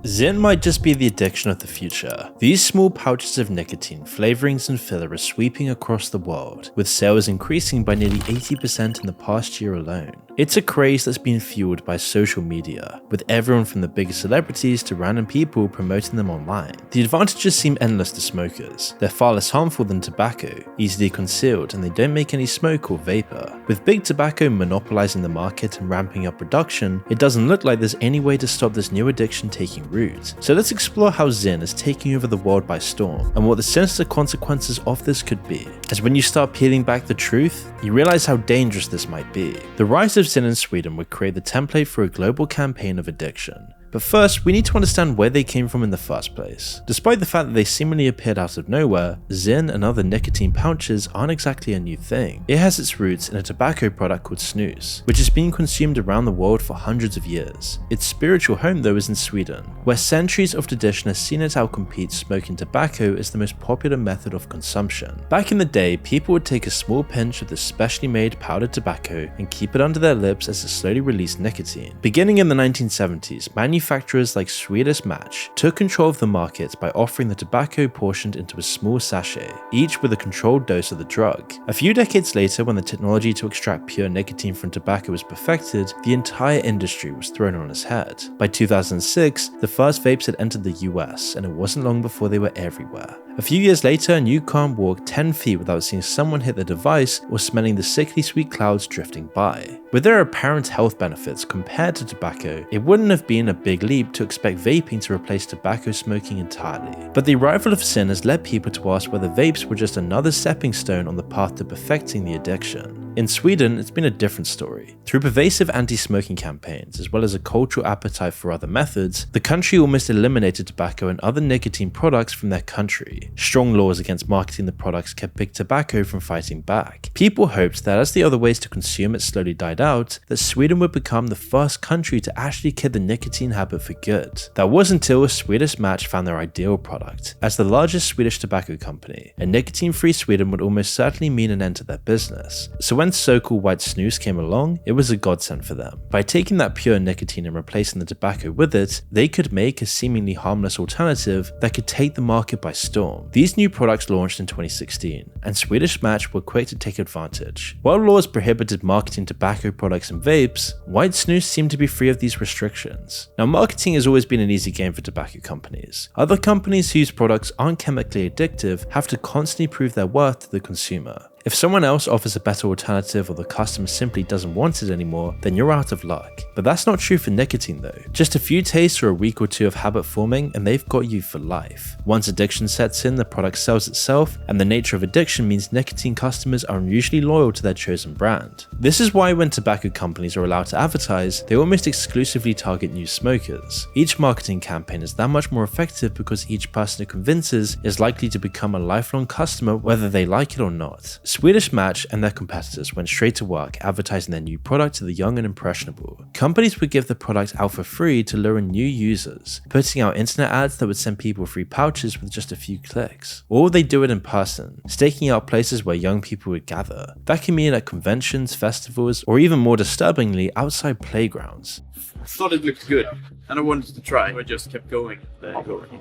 Zyn might just be the addiction of the future. These small pouches of nicotine, flavorings and filler are sweeping across the world, with sales increasing by nearly 80% in the past year alone. It's a craze that's been fueled by social media, with everyone from the biggest celebrities to random people promoting them online. The advantages seem endless to smokers. They're far less harmful than tobacco, easily concealed, and they don't make any smoke or vapor. With big tobacco monopolizing the market and ramping up production, it doesn't look like there's any way to stop this new addiction taking root. So let's explore how Zyn is taking over the world by storm, and what the sinister consequences of this could be. As when you start peeling back the truth, you realize how dangerous this might be. The rise of Zyn in Sweden would create the template for a global campaign of addiction. But first, we need to understand where they came from in the first place. Despite the fact that they seemingly appeared out of nowhere, Zyn and other nicotine pouches aren't exactly a new thing. It has its roots in a tobacco product called snus, which has been consumed around the world for hundreds of years. Its spiritual home though is in Sweden, where centuries of tradition has seen it outcompete smoking tobacco as the most popular method of consumption. Back in the day, people would take a small pinch of this specially made powdered tobacco and keep it under their lips as it slowly released nicotine. Beginning in the 1970s, manufacturers like Swedish Match took control of the market by offering the tobacco portioned into a small sachet, each with a controlled dose of the drug. A few decades later, when the technology to extract pure nicotine from tobacco was perfected, the entire industry was thrown on its head. By 2006, the first vapes had entered the US, and it wasn't long before they were everywhere. A few years later, you can't walk 10 feet without seeing someone hit the device or smelling the sickly sweet clouds drifting by. With their apparent health benefits compared to tobacco, it wouldn't have been a big leap to expect vaping to replace tobacco smoking entirely. But the arrival of Zyn has led people to ask whether vapes were just another stepping stone on the path to perfecting the addiction. In Sweden, it's been a different story. Through pervasive anti-smoking campaigns, as well as a cultural appetite for other methods, the country almost eliminated tobacco and other nicotine products from their country. Strong laws against marketing the products kept big tobacco from fighting back. People hoped that as the other ways to consume it slowly died out, that Sweden would become the first country to actually kill the nicotine habit for good. That was until Swedish Match found their ideal product. As the largest Swedish tobacco company, a nicotine-free Sweden would almost certainly mean an end to their business. So when so-called white snus came along, it was a godsend for them. By taking that pure nicotine and replacing the tobacco with it, they could make a seemingly harmless alternative that could take the market by storm. These new products launched in 2016, and Swedish Match were quick to take advantage. While laws prohibited marketing tobacco products and vapes, white snus seemed to be free of these restrictions. Now, marketing has always been an easy game for tobacco companies. Other companies whose products aren't chemically addictive have to constantly prove their worth to the consumer. If someone else offers a better alternative or the customer simply doesn't want it anymore, then you're out of luck. But that's not true for nicotine though. Just a few tastes or a week or two of habit forming and they've got you for life. Once addiction sets in, the product sells itself, and the nature of addiction means nicotine customers are unusually loyal to their chosen brand. This is why when tobacco companies are allowed to advertise, they almost exclusively target new smokers. Each marketing campaign is that much more effective because each person it convinces is likely to become a lifelong customer whether they like it or not. Swedish Match and their competitors went straight to work advertising their new product to the young and impressionable. Companies would give the product out for free to lure in new users, putting out internet ads that would send people free pouches with just a few clicks. Or they do it in person, staking out places where young people would gather. That can mean at conventions, festivals, or even more disturbingly, outside playgrounds. I thought it looked good, and I wanted to try. I just kept going,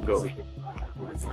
going.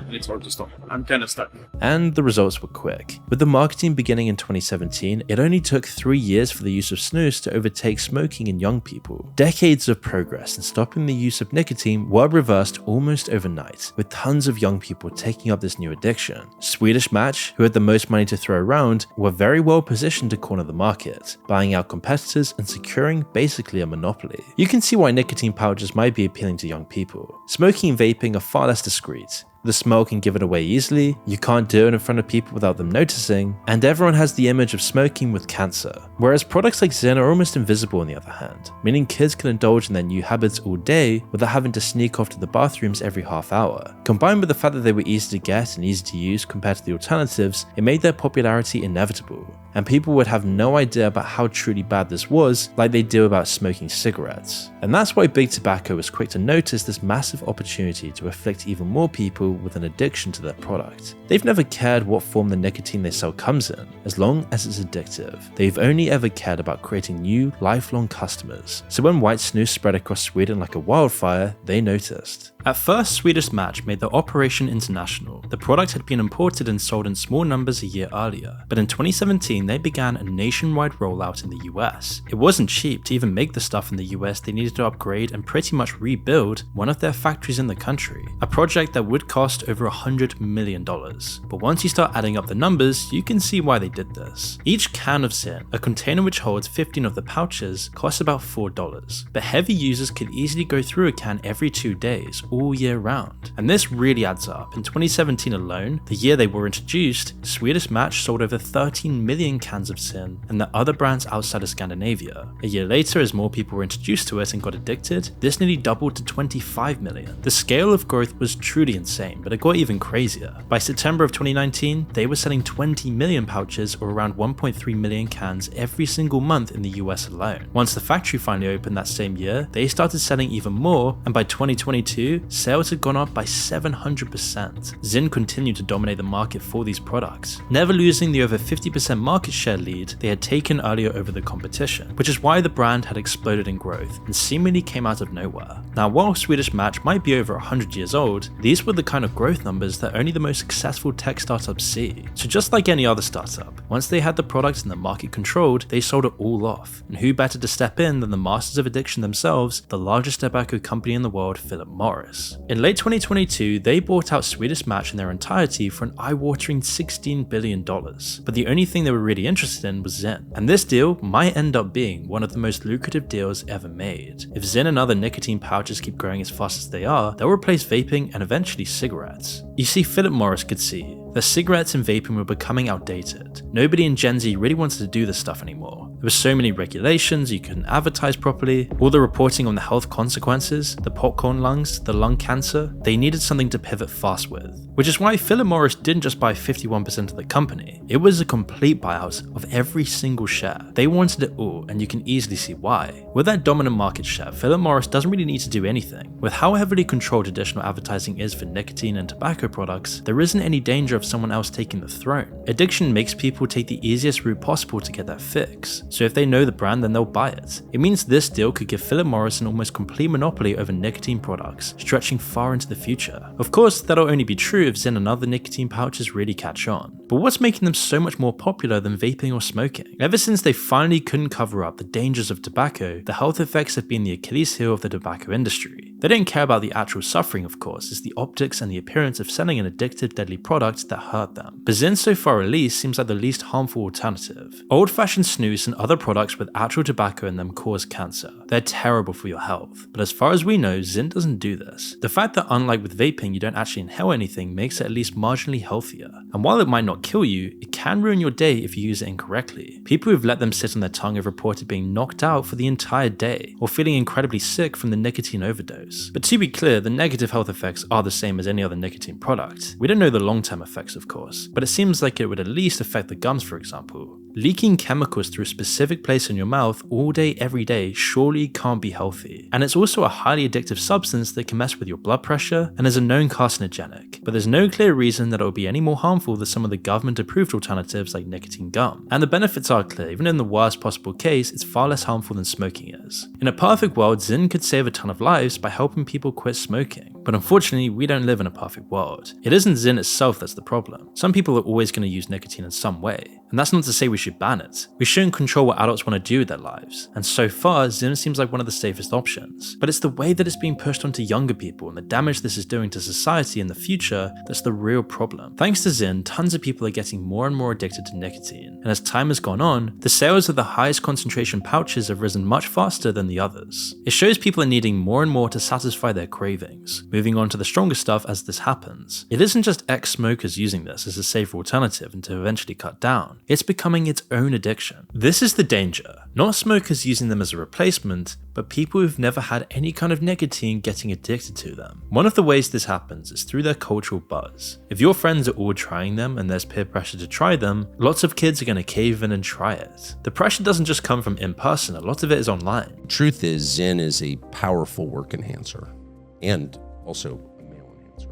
And it's hard to stop. I'm kind of stuck. And the results were quick. With the marketing beginning in 2017, it only took 3 years for the use of snus to overtake smoking in young people. Decades of progress in stopping the use of nicotine were reversed almost overnight, with tons of young people taking up this new addiction. Swedish Match, who had the most money to throw around, were very well positioned to corner the market, buying out competitors and securing basically a monopoly. You can see why nicotine pouches might be appealing to young people. Smoking and vaping are far less discreet. The smell can give it away easily, you can't do it in front of people without them noticing, and everyone has the image of smoking with cancer. Whereas products like Zyn are almost invisible on the other hand, meaning kids can indulge in their new habits all day without having to sneak off to the bathrooms every half hour. Combined with the fact that they were easy to get and easy to use compared to the alternatives, it made their popularity inevitable. And people would have no idea about how truly bad this was like they do about smoking cigarettes. And that's why Big Tobacco was quick to notice this massive opportunity to afflict even more people with an addiction to their product. They've never cared what form the nicotine they sell comes in, as long as it's addictive. They've only ever cared about creating new, lifelong customers. So when white snus spread across Sweden like a wildfire, they noticed. At first, Swedish Match made their operation international. The product had been imported and sold in small numbers a year earlier, but in 2017 they began a nationwide rollout in the US. It wasn't cheap to even make the stuff in the US. They needed to upgrade and pretty much rebuild one of their factories in the country, a project that would cost over $100 million. But once you start adding up the numbers, you can see why they did this. Each can of Zyn, a container which holds 15 of the pouches, costs about $4, but heavy users could easily go through a can every 2 days, all year round. And this really adds up. In 2017 alone, the year they were introduced, Swedish Match sold over 13 million cans of Zyn, and the other brands outside of Scandinavia. A year later, as more people were introduced to it and got addicted, this nearly doubled to 25 million. The scale of growth was truly insane, but it got even crazier. By September of 2019, they were selling 20 million pouches, or around 1.3 million cans every single month in the US alone. Once the factory finally opened that same year, they started selling even more, and by 2022, sales had gone up by 700%. Zyn continued to dominate the market for these products, never losing the over 50% market share lead they had taken earlier over the competition, which is why the brand had exploded in growth and seemingly came out of nowhere. Now, while Swedish Match might be over 100 years old, these were the kind of growth numbers that only the most successful tech startups see. So just like any other startup, once they had the product and the market controlled, they sold it all off. And who better to step in than the masters of addiction themselves, the largest tobacco company in the world, Philip Morris. In late 2022, they bought out Swedish Match in their entirety for an eye-watering $16 billion. But the only thing they were really interested in was Zyn. And this deal might end up being one of the most lucrative deals ever made. If Zyn and other nicotine pouches keep growing as fast as they are, they'll replace vaping and eventually cigarettes. You see, Philip Morris could see that cigarettes and vaping were becoming outdated. Nobody in Gen Z really wanted to do this stuff anymore. There were so many regulations, you couldn't advertise properly, all the reporting on the health consequences, the popcorn lungs, the lung cancer, they needed something to pivot fast with. Which is why Philip Morris didn't just buy 51% of the company, it was a complete buyout of every single share. They wanted it all, and you can easily see why. With that dominant market share, Philip Morris doesn't really need to do anything. With how heavily controlled traditional advertising is for nicotine and tobacco products, there isn't any danger of someone else taking the throne. Addiction makes people take the easiest route possible to get that fix. So if they know the brand, then they'll buy it. It means this deal could give Philip Morris an almost complete monopoly over nicotine products, stretching far into the future. Of course, that'll only be true if Zyn and other nicotine pouches really catch on. But what's making them so much more popular than vaping or smoking? Ever since they finally couldn't cover up the dangers of tobacco, the health effects have been the Achilles heel of the tobacco industry. They don't care about the actual suffering, of course, it's the optics and the appearance of selling an addictive, deadly product that hurt them. But Zyn, so far at least, seems like the least harmful alternative. Old-fashioned snus and other products with actual tobacco in them cause cancer. They're terrible for your health. But as far as we know, Zyn doesn't do this. The fact that unlike with vaping you don't actually inhale anything makes it at least marginally healthier. And while it might not kill you, it can ruin your day if you use it incorrectly. People who've let them sit on their tongue have reported being knocked out for the entire day, or feeling incredibly sick from the nicotine overdose. But to be clear, the negative health effects are the same as any other nicotine product. We don't know the long-term effects, of course, but it seems like it would at least affect the gums, for example. Leaking chemicals through a specific place in your mouth all day, every day surely can't be healthy. And it's also a highly addictive substance that can mess with your blood pressure and is a known carcinogenic. But there's no clear reason that it will be any more harmful than some of the government-approved alternatives like nicotine gum. And the benefits are clear. Even in the worst possible case, it's far less harmful than smoking is. In a perfect world, Zyn could save a ton of lives by helping people quit smoking. But unfortunately, we don't live in a perfect world. It isn't Zyn itself that's the problem. Some people are always going to use nicotine in some way. And that's not to say we should ban it. We shouldn't control what adults want to do with their lives. And so far, Zyn seems like one of the safest options. But it's the way that it's being pushed onto younger people and the damage this is doing to society in the future that's the real problem. Thanks to Zyn, tons of people are getting more and more addicted to nicotine. And as time has gone on, the sales of the highest concentration pouches have risen much faster than the others. It shows people are needing more and more to satisfy their cravings. Moving on to the stronger stuff as this happens. It isn't just ex-smokers using this as a safer alternative and to eventually cut down. It's becoming its own addiction. This is the danger. Not smokers using them as a replacement, but people who've never had any kind of nicotine getting addicted to them. One of the ways this happens is through their cultural buzz. If your friends are all trying them and there's peer pressure to try them, lots of kids are going to cave in and try it. The pressure doesn't just come from in person, a lot of it is online. Truth is, Zyn is a powerful work enhancer and also a male enhancer.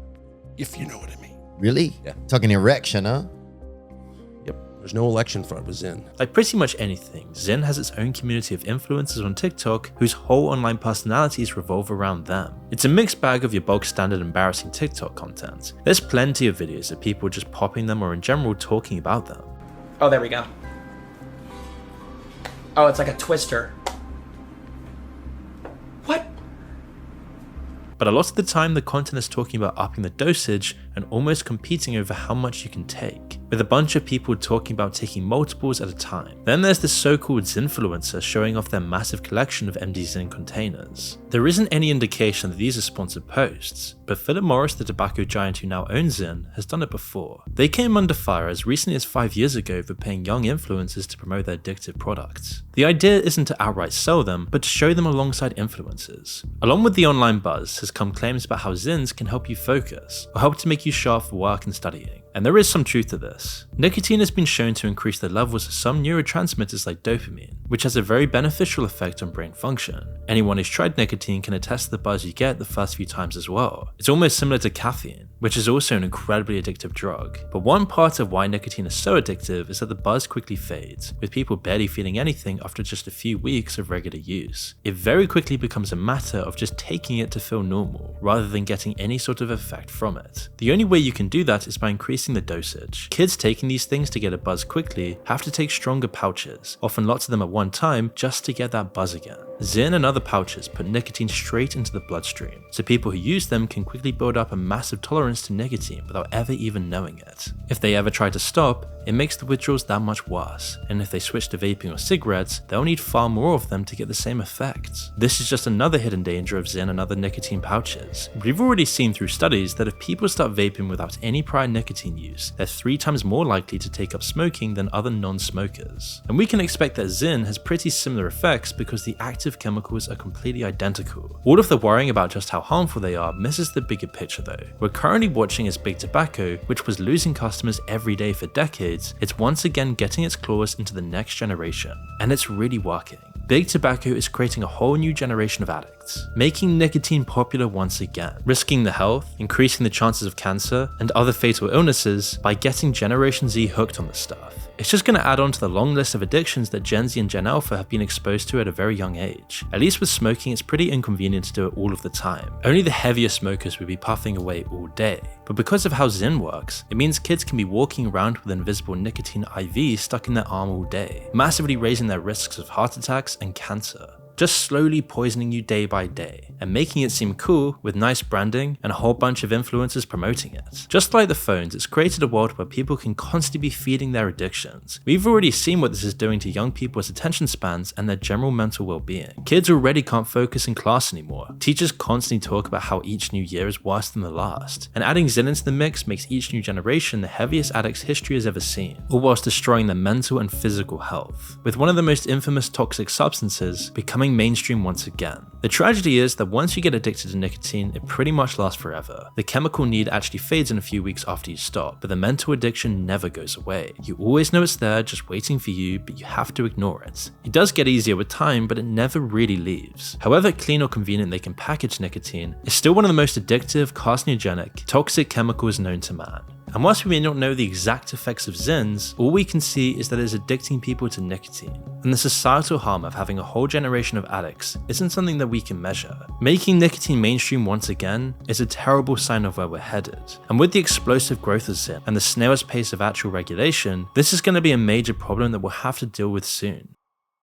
if you know what I mean. Really? Yeah. Talking erection, huh? Yep. There's no election fraud with Zyn. Like pretty much anything, Zyn has its own community of influencers on TikTok whose whole online personalities revolve around them. It's a mixed bag of your bog standard embarrassing TikTok content. There's plenty of videos of people just popping them or in general talking about them. Oh, there we go. Oh, it's like a twister. What? But a lot of the time the content is talking about upping the dosage and almost competing over how much you can take, with a bunch of people talking about taking multiples at a time. Then there's the so-called Zynfluencer showing off their massive collection of MD Zyn containers. There isn't any indication that these are sponsored posts, but Philip Morris, the tobacco giant who now owns Zyn, has done it before. They came under fire as recently as 5 years ago for paying young influencers to promote their addictive products. The idea isn't to outright sell them, but to show them alongside influencers. Along with the online buzz has come claims about how Zyns can help you focus, or help to make you sharp for work and studying. And there is some truth to this. Nicotine has been shown to increase the levels of some neurotransmitters like dopamine, which has a very beneficial effect on brain function. Anyone who's tried nicotine can attest to the buzz you get the first few times as well. It's almost similar to caffeine, which is also an incredibly addictive drug. But one part of why nicotine is so addictive is that the buzz quickly fades, with people barely feeling anything after just a few weeks of regular use. It very quickly becomes a matter of just taking it to feel normal, rather than getting any sort of effect from it. The only way you can do that is by increasing the dosage. Kids taking these things to get a buzz quickly have to take stronger pouches, often lots of them at one time, just to get that buzz again. Zyn and other pouches put nicotine straight into the bloodstream, so people who use them can quickly build up a massive tolerance to nicotine without ever even knowing it. If they ever try to stop, it makes the withdrawals that much worse, and if they switch to vaping or cigarettes, they'll need far more of them to get the same effects. This is just another hidden danger of Zyn and other nicotine pouches. We've already seen through studies that if people start vaping without any prior nicotine use, they're 3 times more likely to take up smoking than other non-smokers. And we can expect that Zyn has pretty similar effects because the active chemicals are completely identical. All of the worrying about just how harmful they are misses the bigger picture though. We're currently watching as big tobacco, which was losing customers every day for decades, it's once again getting its claws into the next generation. And it's really working. Big tobacco is creating a whole new generation of addicts, making nicotine popular once again, risking the health, increasing the chances of cancer, and other fatal illnesses by getting Generation Z hooked on the stuff. It's just going to add on to the long list of addictions that Gen Z and Gen Alpha have been exposed to at a very young age. At least with smoking, it's pretty inconvenient to do it all of the time. Only the heavier smokers would be puffing away all day. But because of how Zyn works, it means kids can be walking around with invisible nicotine IV stuck in their arm all day, massively raising their risks of heart attacks and cancer. Just slowly poisoning you day by day, and making it seem cool with nice branding and a whole bunch of influencers promoting it. Just like the phones, it's created a world where people can constantly be feeding their addictions. We've already seen what this is doing to young people's attention spans and their general mental well-being. Kids already can't focus in class anymore. Teachers constantly talk about how each new year is worse than the last, and adding Zyn into the mix makes each new generation the heaviest addicts history has ever seen, all whilst destroying their mental and physical health, with one of the most infamous toxic substances becoming mainstream once again. The tragedy is that once you get addicted to nicotine, it pretty much lasts forever. The chemical need actually fades in a few weeks after you stop, but the mental addiction never goes away. You always know it's there, just waiting for you, but you have to ignore it. It does get easier with time, but it never really leaves. However clean or convenient they can package nicotine, it's still one of the most addictive, carcinogenic, toxic chemicals known to man. And whilst we may not know the exact effects of Zyns, all we can see is that it is addicting people to nicotine. And the societal harm of having a whole generation of addicts isn't something that we can measure. Making nicotine mainstream once again is a terrible sign of where we're headed. And with the explosive growth of Zyn and the snail's pace of actual regulation, this is going to be a major problem that we'll have to deal with soon.